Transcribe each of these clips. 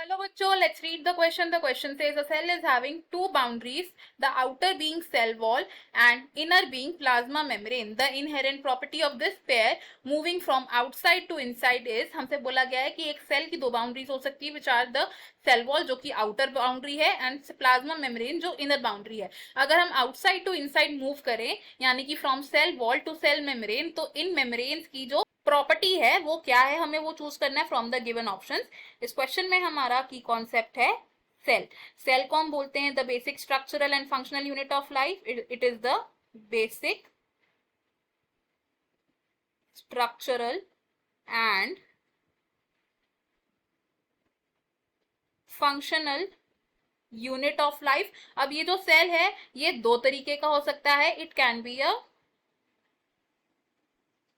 Hello bachcho, let's read the question. The question says a cell is having two boundaries, the outer being cell wall and inner being plasma membrane. The inherent property of this pair moving from outside to inside is, हमसे बोला गया है कि एक cell की दो boundaries हो सकती है which are the cell wall जो कि आउटर बाउंड्री है and plasma membrane जो इनर बाउंड्री है. अगर हम आउटसाइड टू इनसाइड मूव करें यानी कि from cell wall to cell membrane, तो इन मेम्ब्रेन्स की जो प्रॉपर्टी है वो क्या है, हमें वो चूज करना है फ्रॉम द गिवन ऑप्शंस. इस क्वेश्चन में हमारा की कॉन्सेप्ट है सेल. सेल को हम बोलते हैं the basic structural and functional unit of life. It is the basic structural and functional unit of life. अब ये जो सेल है ये दो तरीके का हो सकता है. It can be a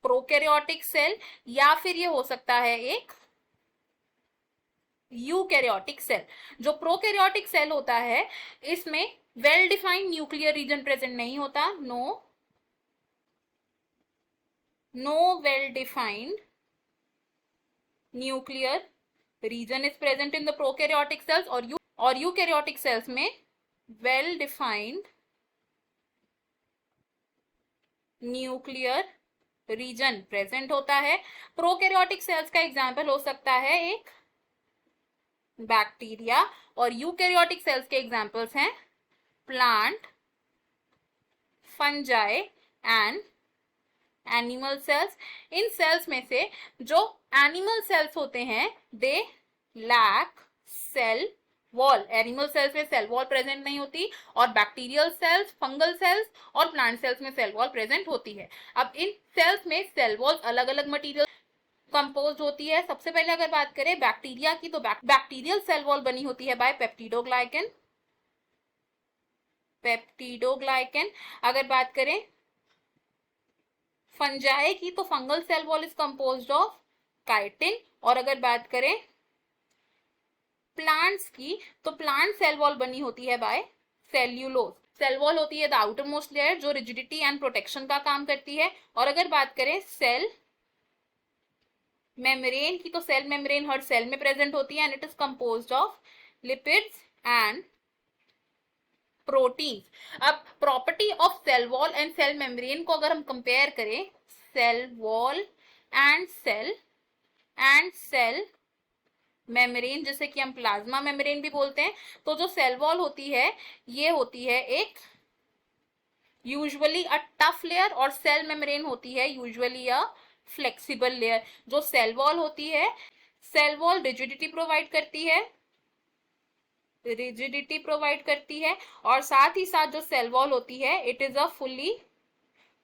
prokaryotic cell या फिर ये हो सकता है एक यूकैरियोटिक सेल. जो प्रोकैरियोटिक सेल होता है इसमें well defined nuclear region present नहीं होता. No well defined nuclear region is present in the prokaryotic cells. और यूकैरियोटिक सेल्स में well defined nuclear region present होता है. प्रोकैरियोटिक सेल्स का एग्जाम्पल हो सकता है एक बैक्टीरिया और यूकैरियोटिक सेल्स के एग्जाम्पल्स हैं plant, fungi and animal cells. इन सेल्स में से जो एनिमल सेल्स होते हैं they lack cell wall. Animal cells में सेल वॉल प्रेजेंट नहीं होती और बैक्टीरियल सेल्स, फंगल सेल्स और प्लांट सेल्स में सेल वॉल प्रेजेंट होती है. अब इन सेल्स में सेल वॉल अलग अलग मटेरियल कंपोज होती है. सबसे पहले अगर बात करें बैक्टीरिया की तो बैक्टीरियल सेल वॉल बनी होती है बाय पेप्टिडोग्लाइकन. अगर बात करें फंजाई की तो fungal cell wall is composed of chitin. और अगर बात करें प्लांट्स की तो प्लांट सेल वॉल बनी होती है बाय सेल्यूलोज. सेल वॉल होती है द आउटर मोस्ट लेयर जो रिजिडिटी एंड प्रोटेक्शन का काम करती है. और अगर बात करें सेल मेम्ब्रेन की तो सेल मेम्ब्रेन हर सेल में प्रेजेंट होती है and it is composed of lipids and protein. अब property of cell wall and cell membrane को अगर हम कंपेयर करें cell wall and cell membrane जिसे कि हम प्लाज्मा मेम्ब्रेन भी बोलते हैं, तो जो सेल वॉल होती है ये होती है एक यूजुअली अ टफ लेयर और सेल मेम्ब्रेन होती है यूजुअली अ फ्लेक्सिबल लेयर. जो सेल वॉल होती है सेल वॉल रिजिडिटी प्रोवाइड करती है और साथ ही साथ जो सेल वॉल होती है it is a fully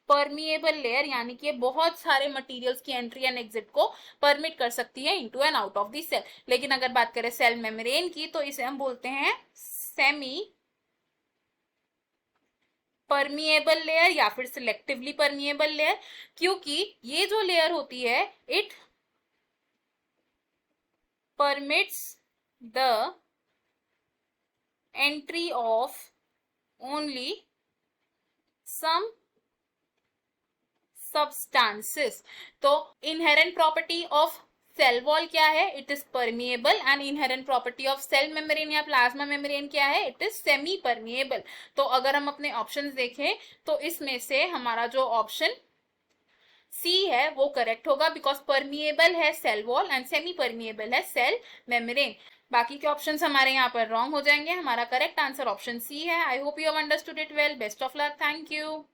permeable layer यानी कि बहुत सारे मटेरियल्स की एंट्री एंड एग्जिट को परमिट कर सकती है into and out of the cell. लेकिन अगर बात करें सेल मेम्ब्रेन की तो इसे हम बोलते हैं सेमी परमिएबल लेयर या फिर सिलेक्टिवली परमिएबल लेयर, क्योंकि ये जो लेयर होती है it permits the entry of only some substances. तो inherent property of cell wall क्या है, it is permeable and inherent property of cell membrane या plasma membrane क्या है, it is semi permeable. तो अगर हम अपने ऑप्शंस देखें तो इसमें से हमारा जो ऑप्शन सी है वो करेक्ट होगा बिकॉज परमिएबल है cell wall and semi permeable है सेल मेम्ब्रेन. बाकी के ऑप्शंस हमारे यहाँ पर रॉन्ग हो जाएंगे. हमारा करेक्ट आंसर ऑप्शन सी है. I hope you have understood it well. Best of luck. Thank you.